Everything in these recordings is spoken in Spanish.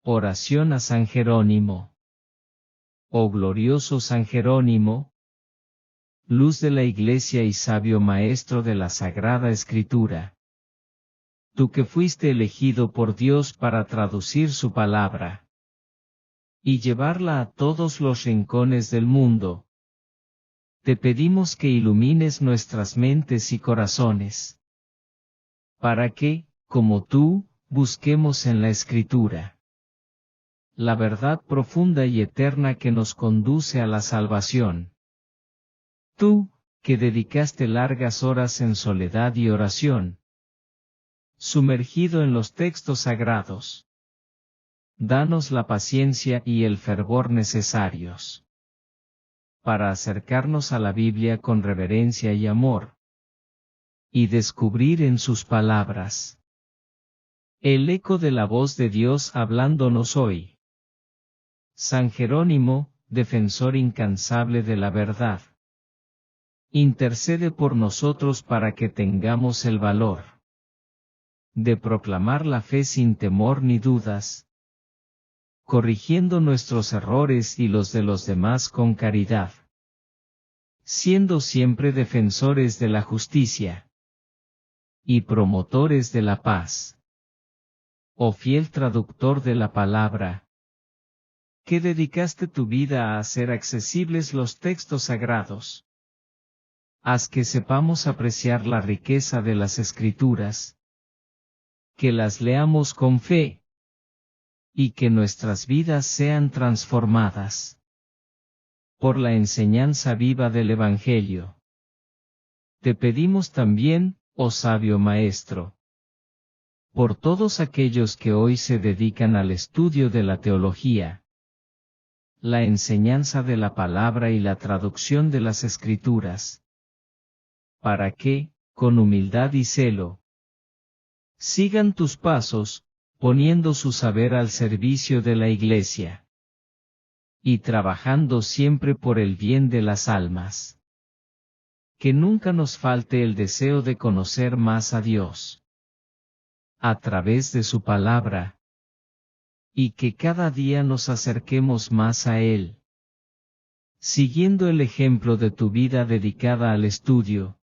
Oración a San Jerónimo. Oh glorioso San Jerónimo, luz de la Iglesia y sabio maestro de la Sagrada Escritura. Tú que fuiste elegido por Dios para traducir su palabra y llevarla a todos los rincones del mundo, te pedimos que ilumines nuestras mentes y corazones, para que, como tú, busquemos en la Escritura la verdad profunda y eterna que nos conduce a la salvación. Tú, que dedicaste largas horas en soledad y oración, sumergido en los textos sagrados, danos la paciencia y el fervor necesarios para acercarnos a la Biblia con reverencia y amor, y descubrir en sus palabras el eco de la voz de Dios hablándonos hoy. San Jerónimo, defensor incansable de la verdad, intercede por nosotros para que tengamos el valor de proclamar la fe sin temor ni dudas, corrigiendo nuestros errores y los de los demás con caridad, siendo siempre defensores de la justicia y promotores de la paz. Oh fiel traductor de la palabra, que dedicaste tu vida a hacer accesibles los textos sagrados, haz que sepamos apreciar la riqueza de las Escrituras, que las leamos con fe, y que nuestras vidas sean transformadas por la enseñanza viva del Evangelio. Te pedimos también, oh sabio Maestro, por todos aquellos que hoy se dedican al estudio de la teología, la enseñanza de la palabra y la traducción de las Escrituras, para que, con humildad y celo, sigan tus pasos, poniendo su saber al servicio de la Iglesia, y trabajando siempre por el bien de las almas. Que nunca nos falte el deseo de conocer más a Dios a través de su palabra, y que cada día nos acerquemos más a Él, siguiendo el ejemplo de tu vida dedicada al estudio,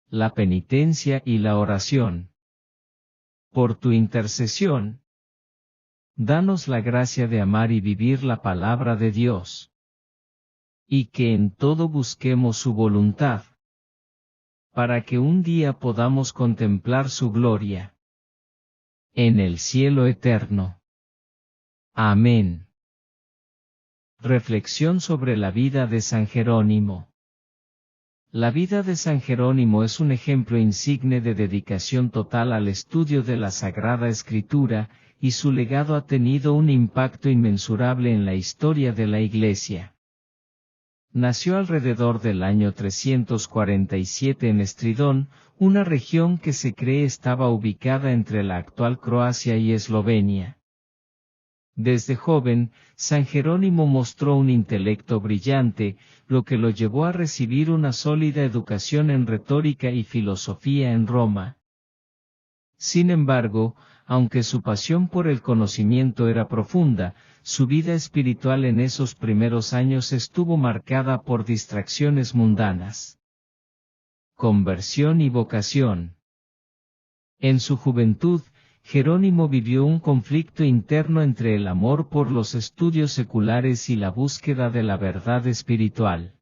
la penitencia y la oración. Por tu intercesión, danos la gracia de amar y vivir la palabra de Dios, y que en todo busquemos su voluntad, para que un día podamos contemplar su gloria en el cielo eterno. Amén. Reflexión sobre la vida de San Jerónimo. La vida de San Jerónimo es un ejemplo insigne de dedicación total al estudio de la Sagrada Escritura, y su legado ha tenido un impacto inmensurable en la historia de la Iglesia. Nació alrededor del año 347 en Estridón, una región que se cree estaba ubicada entre la actual Croacia y Eslovenia. Desde joven, San Jerónimo mostró un intelecto brillante, lo que lo llevó a recibir una sólida educación en retórica y filosofía en Roma. Sin embargo, aunque su pasión por el conocimiento era profunda, su vida espiritual en esos primeros años estuvo marcada por distracciones mundanas, conversión y vocación. En su juventud, Jerónimo vivió un conflicto interno entre el amor por los estudios seculares y la búsqueda de la verdad espiritual.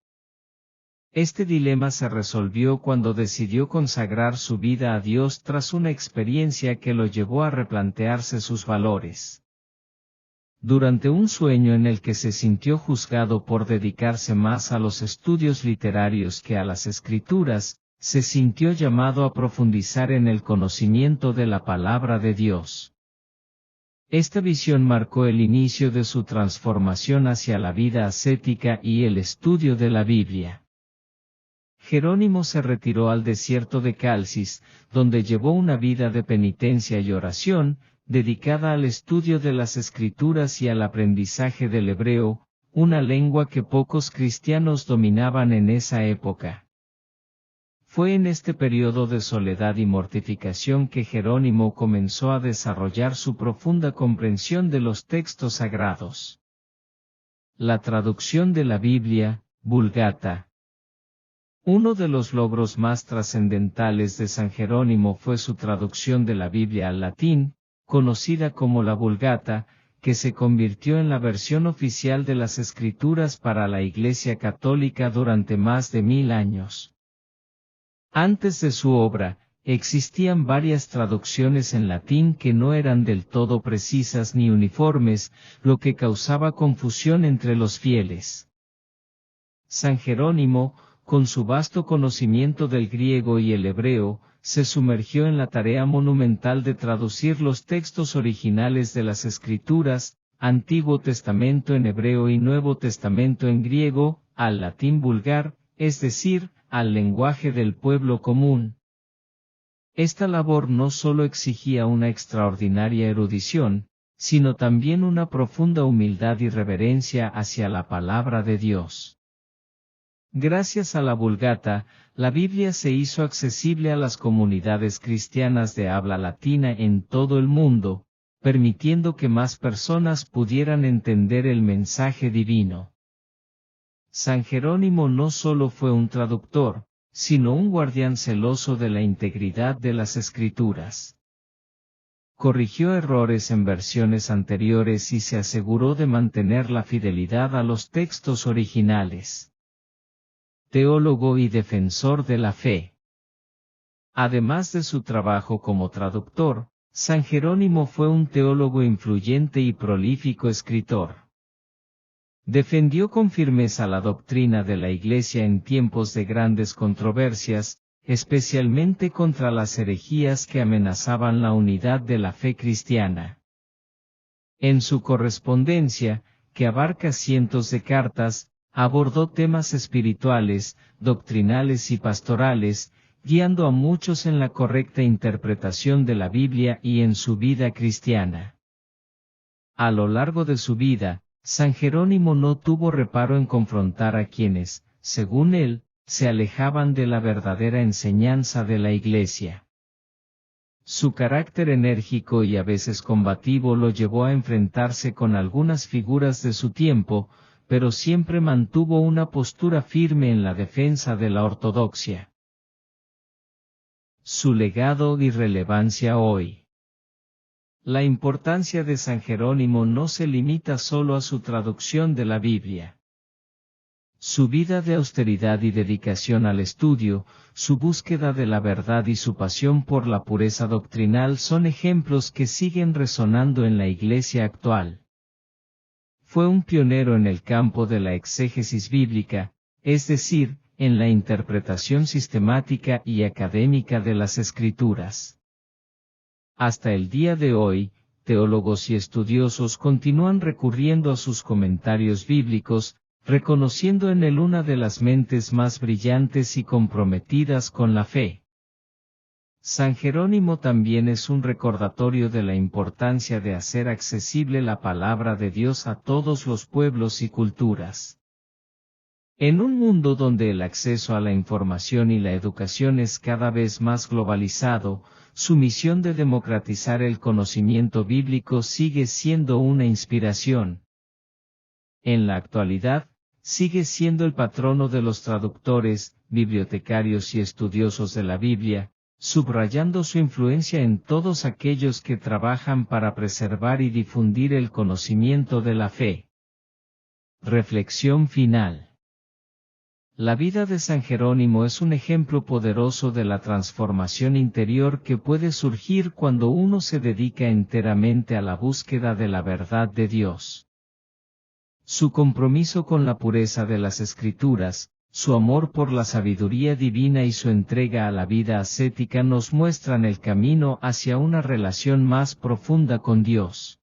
Este dilema se resolvió cuando decidió consagrar su vida a Dios tras una experiencia que lo llevó a replantearse sus valores. Durante un sueño en el que se sintió juzgado por dedicarse más a los estudios literarios que a las Escrituras, se sintió llamado a profundizar en el conocimiento de la palabra de Dios. Esta visión marcó el inicio de su transformación hacia la vida ascética y el estudio de la Biblia. Jerónimo se retiró al desierto de Calcis, donde llevó una vida de penitencia y oración, dedicada al estudio de las Escrituras y al aprendizaje del hebreo, una lengua que pocos cristianos dominaban en esa época. Fue en este periodo de soledad y mortificación que Jerónimo comenzó a desarrollar su profunda comprensión de los textos sagrados. La traducción de la Biblia, Vulgata. Uno de los logros más trascendentales de San Jerónimo fue su traducción de la Biblia al latín, conocida como la Vulgata, que se convirtió en la versión oficial de las Escrituras para la Iglesia Católica durante más de 1000 años. Antes de su obra, existían varias traducciones en latín que no eran del todo precisas ni uniformes, lo que causaba confusión entre los fieles. San Jerónimo, con su vasto conocimiento del griego y el hebreo, se sumergió en la tarea monumental de traducir los textos originales de las Escrituras, Antiguo Testamento en hebreo y Nuevo Testamento en griego, al latín vulgar, es decir, al lenguaje del pueblo común. Esta labor no solo exigía una extraordinaria erudición, sino también una profunda humildad y reverencia hacia la palabra de Dios. Gracias a la Vulgata, la Biblia se hizo accesible a las comunidades cristianas de habla latina en todo el mundo, permitiendo que más personas pudieran entender el mensaje divino. San Jerónimo no solo fue un traductor, sino un guardián celoso de la integridad de las Escrituras. Corrigió errores en versiones anteriores y se aseguró de mantener la fidelidad a los textos originales. Teólogo y defensor de la fe. Además de su trabajo como traductor, San Jerónimo fue un teólogo influyente y prolífico escritor. Defendió con firmeza la doctrina de la Iglesia en tiempos de grandes controversias, especialmente contra las herejías que amenazaban la unidad de la fe cristiana. En su correspondencia, que abarca cientos de cartas, abordó temas espirituales, doctrinales y pastorales, guiando a muchos en la correcta interpretación de la Biblia y en su vida cristiana. A lo largo de su vida, San Jerónimo no tuvo reparo en confrontar a quienes, según él, se alejaban de la verdadera enseñanza de la Iglesia. Su carácter enérgico y a veces combativo lo llevó a enfrentarse con algunas figuras de su tiempo, pero siempre mantuvo una postura firme en la defensa de la ortodoxia. Su legado y relevancia hoy. La importancia de San Jerónimo no se limita solo a su traducción de la Biblia. Su vida de austeridad y dedicación al estudio, su búsqueda de la verdad y su pasión por la pureza doctrinal son ejemplos que siguen resonando en la Iglesia actual. Fue un pionero en el campo de la exégesis bíblica, es decir, en la interpretación sistemática y académica de las Escrituras. Hasta el día de hoy, teólogos y estudiosos continúan recurriendo a sus comentarios bíblicos, reconociendo en él una de las mentes más brillantes y comprometidas con la fe. San Jerónimo también es un recordatorio de la importancia de hacer accesible la palabra de Dios a todos los pueblos y culturas. En un mundo donde el acceso a la información y la educación es cada vez más globalizado, su misión de democratizar el conocimiento bíblico sigue siendo una inspiración. En la actualidad, sigue siendo el patrono de los traductores, bibliotecarios y estudiosos de la Biblia, subrayando su influencia en todos aquellos que trabajan para preservar y difundir el conocimiento de la fe. Reflexión final. La vida de San Jerónimo es un ejemplo poderoso de la transformación interior que puede surgir cuando uno se dedica enteramente a la búsqueda de la verdad de Dios. Su compromiso con la pureza de las Escrituras, su amor por la sabiduría divina y su entrega a la vida ascética nos muestran el camino hacia una relación más profunda con Dios.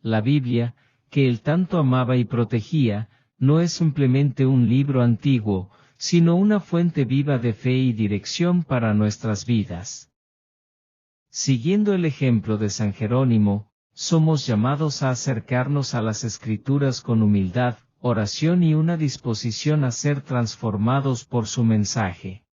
La Biblia, que él tanto amaba y protegía, no es simplemente un libro antiguo, sino una fuente viva de fe y dirección para nuestras vidas. Siguiendo el ejemplo de San Jerónimo, somos llamados a acercarnos a las Escrituras con humildad, oración y una disposición a ser transformados por su mensaje.